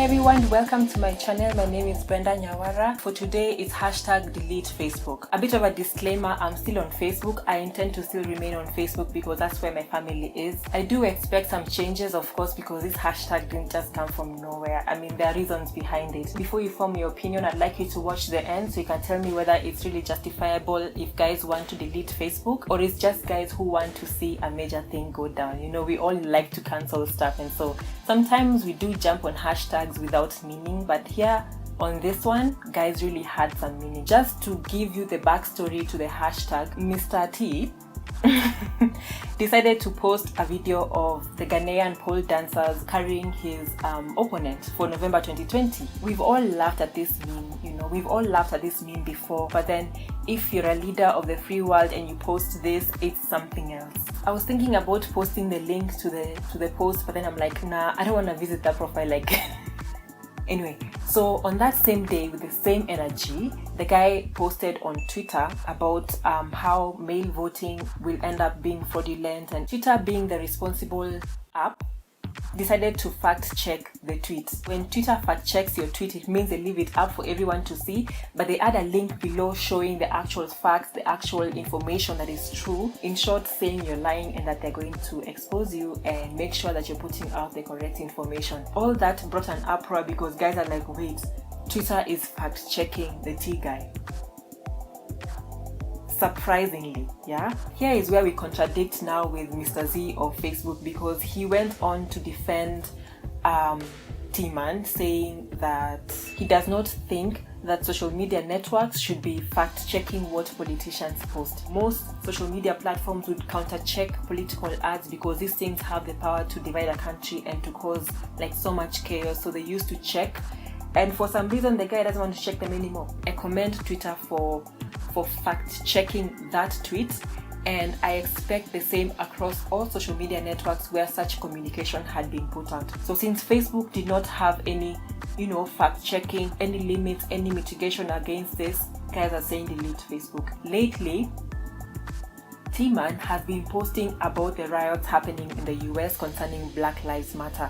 Hi everyone, welcome to my channel. My name is Brenda Nyawara. For today it's hashtag delete Facebook. A bit of a disclaimer, I'm still on Facebook. I intend to still remain on Facebook because that's where my family is. I do expect some changes, of course, because this hashtag didn't just come from nowhere. I mean, there are reasons behind it. Before you form your opinion, I'd like you to watch the end so you can tell me whether it's really justifiable if guys want to delete Facebook, or it's just guys who want to see a major thing go down. You know, we all like to cancel stuff, and so sometimes we do jump on hashtags without meaning, but here on this one, guys really had some meaning. Just to give you the backstory to the hashtag, Mr. T decided to post a video of the Ghanaian pole dancers carrying his opponent for November 2020. We've all laughed at this meme, you know, we've all laughed at this meme before, but then if you're a leader of the free world and you post this, it's something else. I was thinking about posting the link to the post, but then I'm like, nah, I don't want to visit that profile like Anyway, so on that same day, with the same energy, the guy posted on Twitter about how mail voting will end up being fraudulent, and Twitter, being the responsible app, decided to fact check the tweet. When Twitter fact checks your tweet, it means they leave it up for everyone to see, but they add a link below showing the actual facts, the actual information that is true. In short, saying you're lying and that they're going to expose you and make sure that you're putting out the correct information. All that brought an uproar because guys are like, wait, Twitter is fact checking the T guy. Surprisingly, yeah? Here is where we contradict now with Mr. Z of Facebook, because he went on to defend T-Man, saying that he does not think that social media networks should be fact-checking what politicians post. Most social media platforms would counter-check political ads because these things have the power to divide a country and to cause like so much chaos, so they used to check, and for some reason the guy doesn't want to check them anymore. I commend Twitter for fact-checking that tweet, and I expect the same across all social media networks where such communication had been put out. So since Facebook did not have any, you know, fact-checking, any limits, any mitigation against this, guys are saying delete Facebook. Lately, T-Man has been posting about the riots happening in the US concerning Black Lives Matter.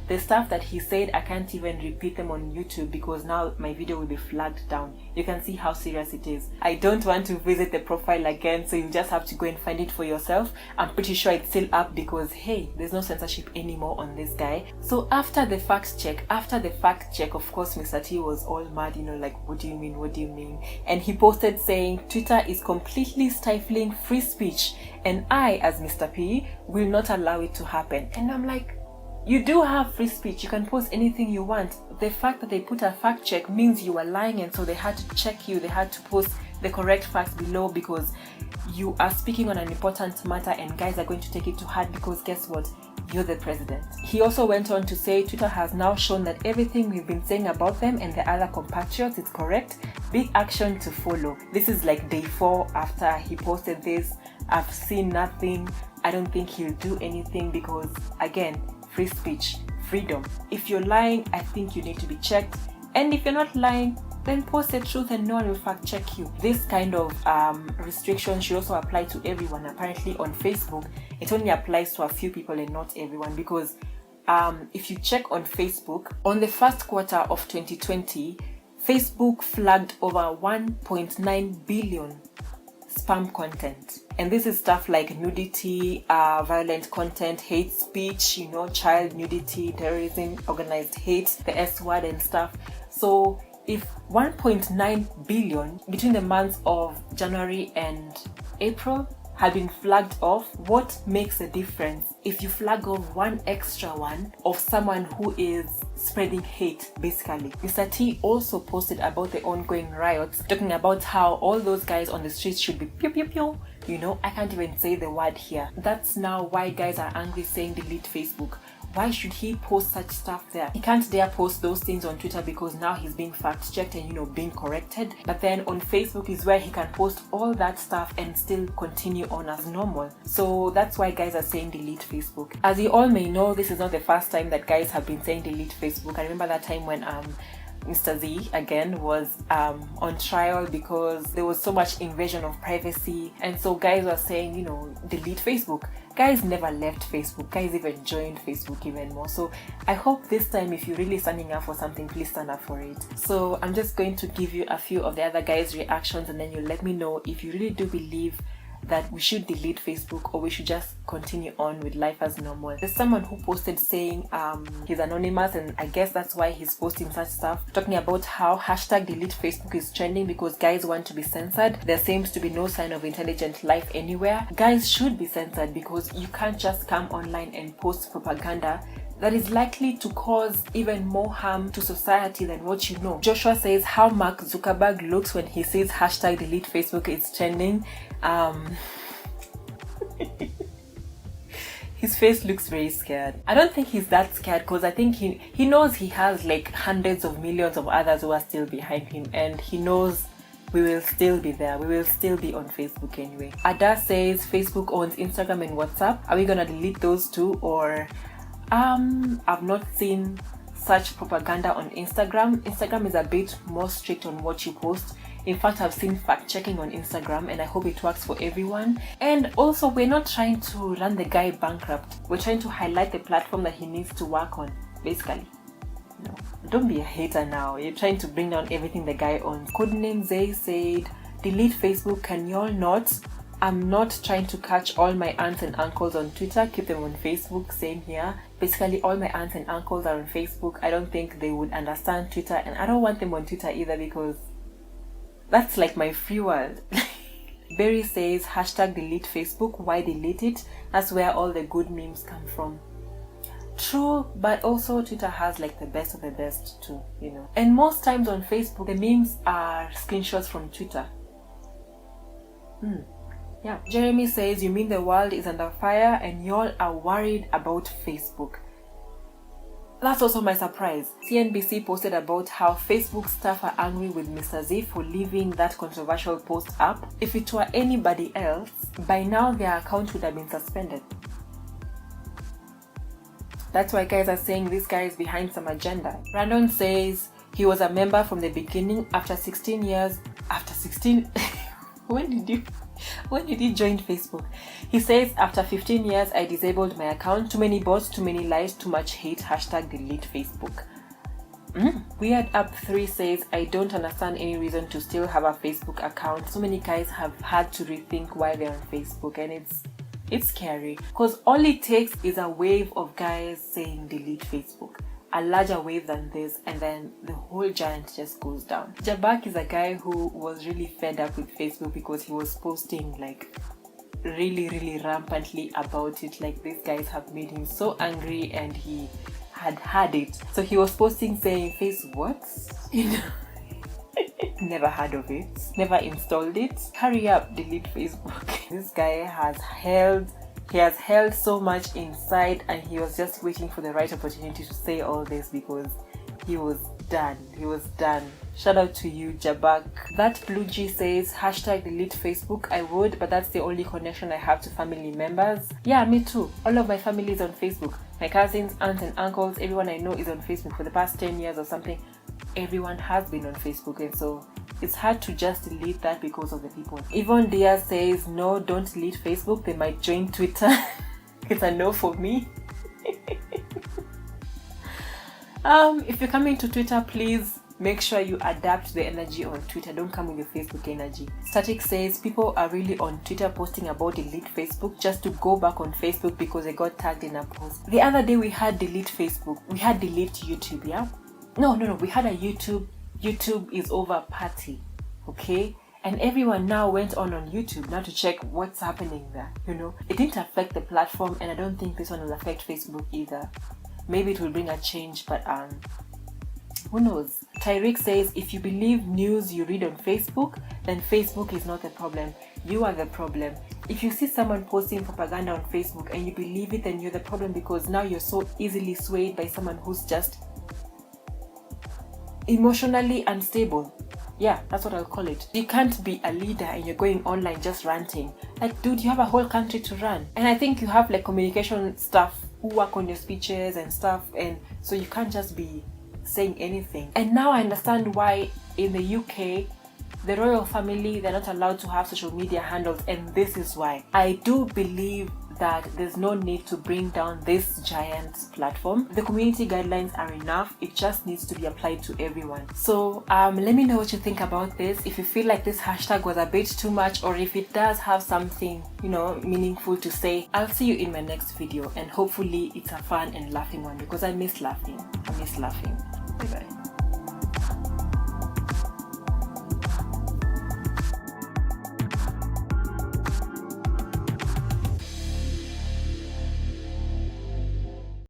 The stuff that he said, I can't even repeat them on YouTube because now my video will be flagged down. You can see how serious it is. I don't want to visit the profile again, so you just have to go and find it for yourself. I'm pretty sure it's still up because, hey, there's no censorship anymore on this guy. So after the fact check, of course, Mr. T was all mad, you know, like, what do you mean? What do you mean? And he posted saying, Twitter is completely stifling free speech, and I, as Mr. P, will not allow it to happen. And I'm like, you do have free speech, you can post anything you want. The fact that they put a fact check means you are lying, and so they had to check you, they had to post the correct facts below because you are speaking on an important matter and guys are going to take it to heart because guess what? You're the president. He also went on to say Twitter has now shown that everything we've been saying about them and the other compatriots is correct. Big action to follow. This is like day 4 after he posted this. I've seen nothing. I don't think he'll do anything because, again, free speech, freedom. If you're lying, I think you need to be checked. And if you're not lying, then post the truth and no one will fact check you. This kind of restriction should also apply to everyone. Apparently on Facebook, it only applies to a few people and not everyone, because if you check on Facebook, on the first quarter of 2020, Facebook flagged over 1.9 billion spam content, and this is stuff like nudity, violent content, hate speech, you know, child nudity, terrorism, organized hate, the S word and stuff. So if 1.9 billion between the months of January and April had been flagged off, what makes a difference if you flag off one extra one of someone who is spreading hate, basically? Mr. T also posted about the ongoing riots, talking about how all those guys on the streets should be pew pew pew. You know, I can't even say the word here. That's now why guys are angry, saying delete Facebook. Why should he post such stuff there? He can't dare post those things on Twitter because now he's being fact checked and, you know, being corrected. But then on Facebook is where he can post all that stuff and still continue on as normal. So that's why guys are saying delete Facebook. As you all may know, this is not the first time that guys have been saying delete Facebook. I remember that time when Mr. Z again was on trial because there was so much invasion of privacy, and so guys were saying, you know, delete Facebook. Guys never left Facebook. Guys even joined Facebook even more. So I hope this time, if you're really standing up for something, please stand up for it. So I'm just going to give you a few of the other guys' reactions, and then you let me know if you really do believe that we should delete Facebook or we should just continue on with life as normal. There's someone who posted saying he's anonymous, and I guess that's why he's posting such stuff, talking about how hashtag delete Facebook is trending because guys want to be censored. There seems to be no sign of intelligent life anywhere. Guys should be censored because you can't just come online and post propaganda that is likely to cause even more harm to society than what you know. Joshua says how Mark Zuckerberg looks when he says hashtag delete Facebook is trending. His face looks very scared. I don't think he's that scared because I think he knows he has like hundreds of millions of others who are still behind him, and he knows we will still be there. We will still be on Facebook anyway. Ada says Facebook owns Instagram and WhatsApp. Are we gonna delete those too? Or I've not seen such propaganda on Instagram. Instagram is a bit more strict on what you post. In fact, I've seen fact checking on Instagram, and I hope it works for everyone. And also, we're not trying to run the guy bankrupt. We're trying to highlight the platform that he needs to work on, basically. No, don't be a hater now. You're trying to bring down everything the guy owns. Codename Zay said, delete Facebook, can y'all not? I'm not trying to catch all my aunts and uncles on Twitter, keep them on Facebook, same here. Basically, all my aunts and uncles are on Facebook. I don't think they would understand Twitter, and I don't want them on Twitter either because that's like my free world. Berry says, hashtag delete Facebook, why delete it? That's where all the good memes come from. True, but also Twitter has like the best of the best too, you know. And most times on Facebook, the memes are screenshots from Twitter. Yeah. Jeremy says, you mean the world is under fire and y'all are worried about Facebook? That's also my surprise. CNBC posted about how Facebook staff are angry with Mr. Z for leaving that controversial post up. If it were anybody else, by now their account would have been suspended. That's why guys are saying this guy is behind some agenda. Brandon says he was a member from the beginning. After 16 years, after 16 when did he join Facebook? He says, after 15 years, I disabled my account. Too many bots, too many lies, too much hate. Hashtag delete Facebook. Weird Up 3 says, I don't understand any reason to still have a Facebook account. So many guys have had to rethink why they're on Facebook, and it's scary. Because all it takes is a wave of guys saying delete Facebook. A larger wave than this, and then the whole giant just goes down. Jabak is a guy who was really fed up with Facebook because he was posting like really rampantly about it. Like, these guys have made him so angry, and he had it. So he was posting saying, face what? You know, never heard of it, never installed it. Hurry up, delete Facebook. This guy has held so much inside, and he was just waiting for the right opportunity to say all this because he was done. Shout out to you, Jabak. That Blue G says, hashtag delete Facebook. I would, but that's the only connection I have to family members. Yeah, me too. All of my family is on Facebook. My cousins, aunts and uncles, everyone I know is on Facebook for the past 10 years or something. Everyone has been on Facebook, and so it's hard to just delete that because of the people. Yvonne Diaz says, no, don't delete Facebook. They might join Twitter. It's a no for me. If you're coming to Twitter, please make sure you adapt the energy on Twitter. Don't come with your Facebook energy. Static says, people are really on Twitter posting about delete Facebook just to go back on Facebook because they got tagged in a post. The other day we had delete Facebook. We had delete YouTube, yeah? No. We had a YouTube is over party, okay? And everyone now went on YouTube now to check what's happening there, you know? It didn't affect the platform, and I don't think this one will affect Facebook either. Maybe it will bring a change, but who knows? Tyreek says, if you believe news you read on Facebook, then Facebook is not the problem. You are the problem. If you see someone posting propaganda on Facebook and you believe it, then you're the problem because now you're so easily swayed by someone who's just emotionally unstable. Yeah, that's what I'll call it. You can't be a leader and you're going online just ranting. Like, dude, you have a whole country to run. And I think you have like communication staff who work on your speeches and stuff, and so you can't just be saying anything. And now I understand why in the UK, the royal family, they're not allowed to have social media handles, and this is why. I do believe that there's no need to bring down this giant platform. The community guidelines are enough. It just needs to be applied to everyone. So let me know what you think about this. If you feel like this hashtag was a bit too much, or if it does have something, you know, meaningful to say. I'll see you in my next video, and hopefully it's a fun and laughing one, because I miss laughing. Bye bye.